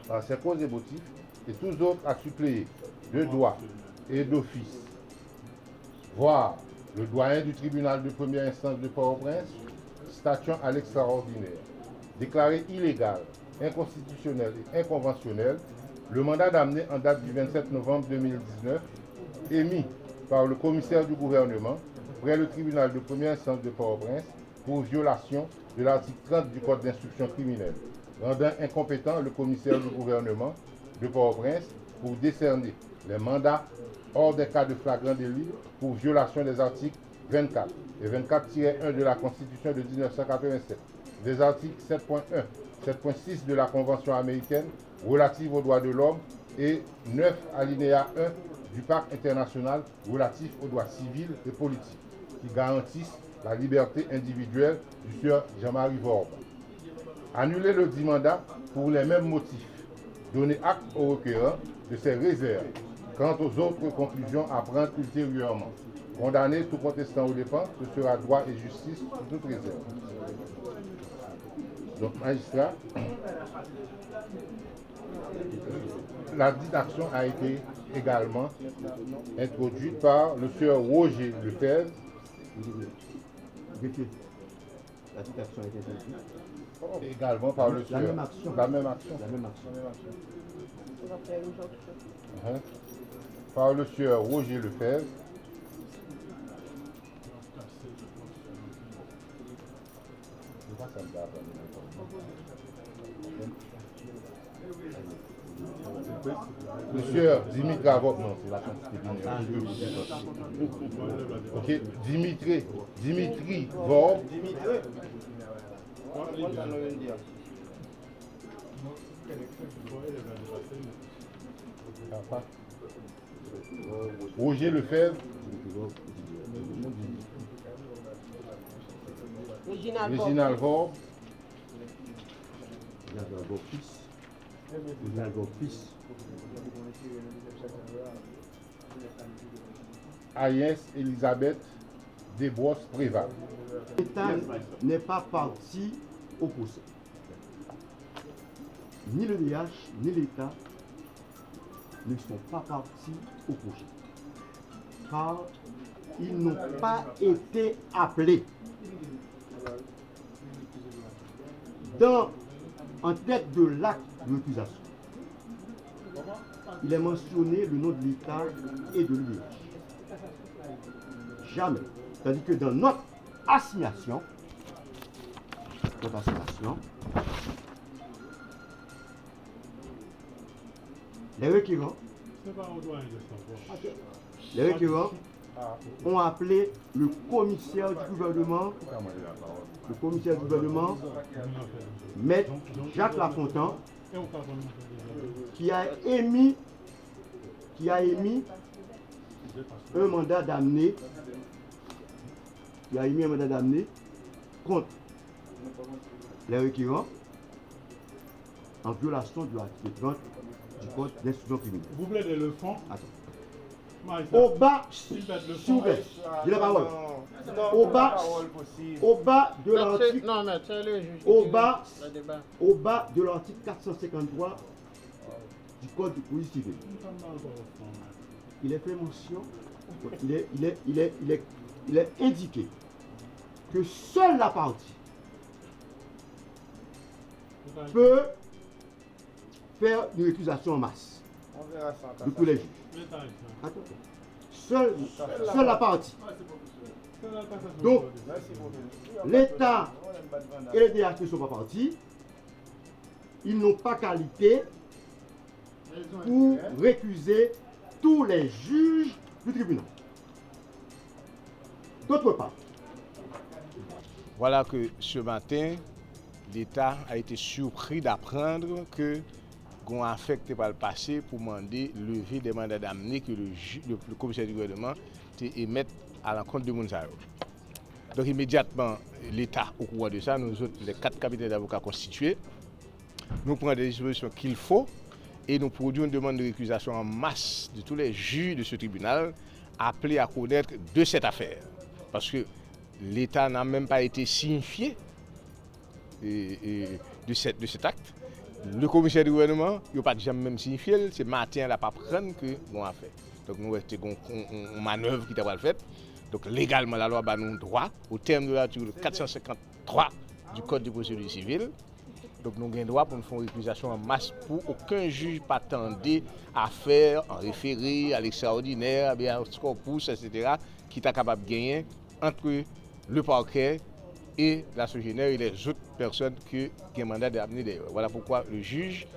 par ses causes et motifs, et tous autres à suppléer de droit et d'office, voire le doyen du tribunal de première instance de Port-au-Prince, statuant à l'extraordinaire, déclaré illégal, inconstitutionnel et inconventionnel, le mandat d'amener en date du 27 novembre 2019, émis par le commissaire du gouvernement près le tribunal de première instance de Port-au-Prince pour violation de l'article 30 du Code d'instruction criminelle, rendant incompétent le commissaire du gouvernement de Port-au-Prince pour décerner les mandats hors des cas de flagrant délit pour violation des articles 24 et 24-1 de la Constitution de 1987, des articles 7.1, 7.6 de la Convention américaine relative aux droits de l'homme et 9 alinéa 1 du Pacte international relatif aux droits civils et politiques, qui garantissent la liberté individuelle du sieur Jean-Marie Vorbe. Annuler le dit mandat pour les mêmes motifs. Donner acte au requérant de ses réserves quant aux autres conclusions à prendre ultérieurement. Condamner tout protestant aux dépenses, ce sera droit et justice sous toute réserve. Donc, magistrat, la dite action a été également introduite par le sieur Roger Lefebvre. La dite action a été introduite. Également par le sieur. La même action. La même action. La même action. Par le sieur Roger Lefebvre. Le sieur Dimitri Gravov, non, c'est la quantité de ok, Dimitri Vorbe. Roger Lefebvre. Réginald Vorbe. Agnès Elisabeth Desbrosses Préval. L'État n'est pas parti au procès. Ni le DH, ni l'État ne sont pas partis au procès. Car ils n'ont pas été appelés. En tête de l'acte de l'accusation, il est mentionné le nom de l'État et de l'UDH. Jamais. Tandis que dans notre assignation, les requérants ont appelé le commissaire du gouvernement, Maître Jacques Lafontaine, qui a émis un mandat d'amener contre les requérants en violation de l'article 30 du Code d'instruction criminelle. Vous plaidez le fond. Au bas, s'il vous plaît, je la parole. Au bas de l'article. Non, mais c'est le juge. Au bas de l'article 453 du Code de police civile. Il est fait mention, il est indiqué que seule la partie peut faire une accusation en masse de tous les juges. Seule la partie. Donc, l'État et les DH ne sont pas partis. Ils n'ont pas qualité pour récuser tous les juges du tribunal. D'autre part. Voilà que ce matin, l'État a été surpris d'apprendre que qu'on a affecté par le passé pour demander lever des mandats d'amener que le commissaire du gouvernement émette à l'encontre de Mounzaro. Donc immédiatement, l'État, au courant de ça, nous autres, les 4 cabinets d'avocats constitués, nous prenons des dispositions qu'il faut et nous produisons une demande de récusation en masse de tous les juges de ce tribunal appelés à connaître de cette affaire. Parce que l'État n'a même pas été signifié de cet acte. le commissaire du gouvernement, il n'a pas jamais même signifié, c'est matin là pas prendre que on a fait. Donc nous avons une manœuvre qui t'a faite. Donc légalement la loi bat nous droit au terme de l'article 453 du Code de procédure civile. Donc nous avons droit pour nous faire une récusation en masse pour aucun juge pas tenter à faire en référé à l'extraordinaire, à bien corpus, etc. qui est capable de gagner entre le parquet et la sogénère et les autres personnes qui ont mandat d'amener d'ailleurs. Voilà pourquoi le juge,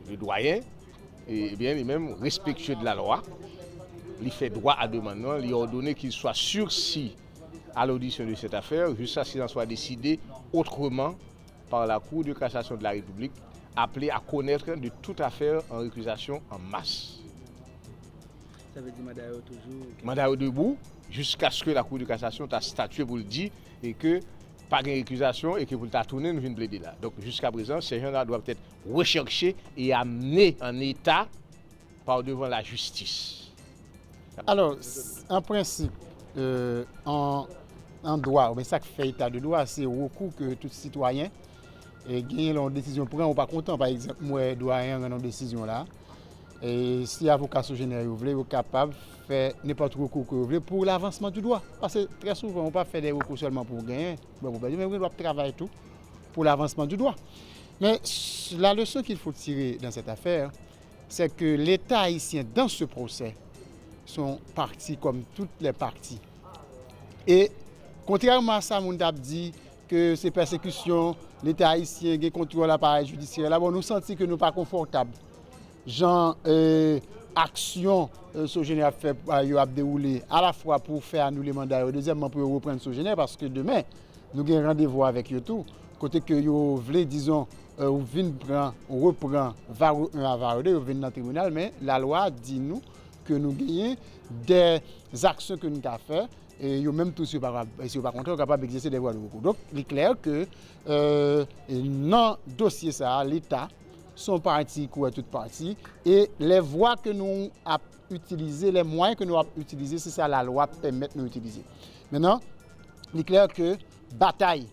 le doyen, et bien lui-même respectueux de la loi, il fait droit à demandement, il a ordonné qu'il soit sursis à l'audition de cette affaire jusqu'à ce qu'il en soit décidé autrement par la Cour de cassation de la République, appelée à connaître de toute affaire en récusation en masse. Ça veut dire mandat toujours. Mandat debout jusqu'à ce que la Cour de cassation t'a statué pour le dire et que pas de récusation et que pour le tourner, nous venons plaider là. Donc jusqu'à présent, ces gens-là doivent être recherchés et amenés en état par devant la justice. Alors, en principe, en droit, mais ça qui fait état de droit, c'est au recours que tout citoyen gagne une décision pour ou pas content. Par exemple, moi, doyen dans une décision là. Et si l'avocat sogénère est capable de faire n'importe quel recours que vous voulez pour l'avancement du droit. Parce que très souvent, on ne peut pas faire des recours seulement pour gagner, mais on doit travailler tout pour l'avancement du droit. Mais la leçon qu'il faut tirer dans cette affaire, c'est que l'État haïtien, dans ce procès, sont partis comme toutes les parties. Et contrairement à ça, on a dit que ces persécutions, l'État haïtien qui contrôle l'appareil judiciaire, là, nous sentons que nous ne sommes pas confortables. Genre, action Sogénère a fait, a déroulé à la fois pour faire annuler le mandat et deuxièmement pour reprendre Sogénère parce que demain, nous avons un rendez-vous avec eux tout. Côté que vous voulez, disons, on reprend Varodé, on vient dans le tribunal, mais la loi dit nous que nous gagnons des actions que nous avons faites et même tous si pas content, capable d'exercer des voies de recours. Donc, il est clair que dans le dossier ça, l'État sont partis ou toutes parties et les voies que nous avons utilisées, les moyens que nous avons utilisés, c'est ça la loi permet de nous utiliser. Maintenant, il est clair que bataille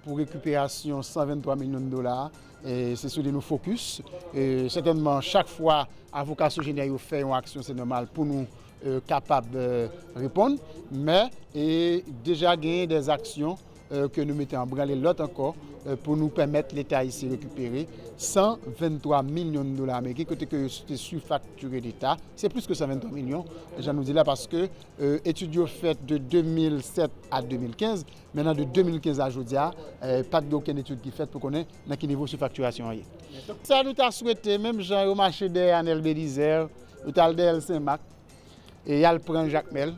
pour récupération 123 millions de dollars, c'est sur nos focus. Et certainement, chaque fois, avocat sogénère fait une action, c'est normal pour nous capables de répondre. Mais déjà gagner des actions que nous mettons en branle l'autre encore pour nous permettre l'État ici de récupérer 123 millions de dollars américains, côté que c'était surfacturé d'État. C'est plus que 123 millions, j'en nous dis là parce que études faites de 2007 à 2015, maintenant de 2015 à aujourd'hui, pas d'aucune étude qui est faite pour connaître dans quel niveau de surfacturation. Ça nous a souhaité, même Jean au marché des Anel Bélisère, au Taldel Saint-Marc, et il y a le prend Jacques Mel,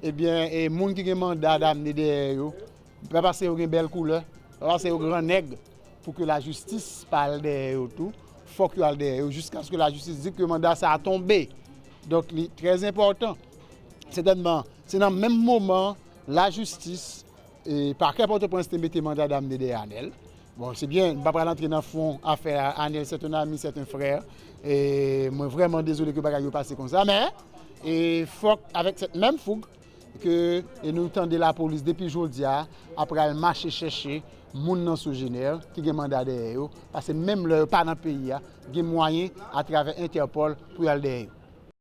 et bien, et les gens qui ont mandat d'amener des héros, pas passer aux belles couleurs, pas passer aux grands nègres pour que la justice parle des héros tout. Il faut qu'il y ait des héros jusqu'à ce que la justice dise que le mandat ça a tombé. Donc, c'est très important. C'est dans le même moment, la justice, et par quel Port-au-Prince met le mandat d'amener des Anel. Bon, c'est bien, je ne vais pas rentrer dans le fond, affaire Anel, c'est un ami, c'est un frère. Et moi, vraiment désolé que le bagage passe comme ça. Mais, il faut, avec cette même fougue, que nous tendons la police depuis aujourd'hui, après elle marcher chercher moun nan Sogénère qui a mandat derrière parce que même le pas dans le pays, il y a moyen à travers Interpol pour y aller derrière.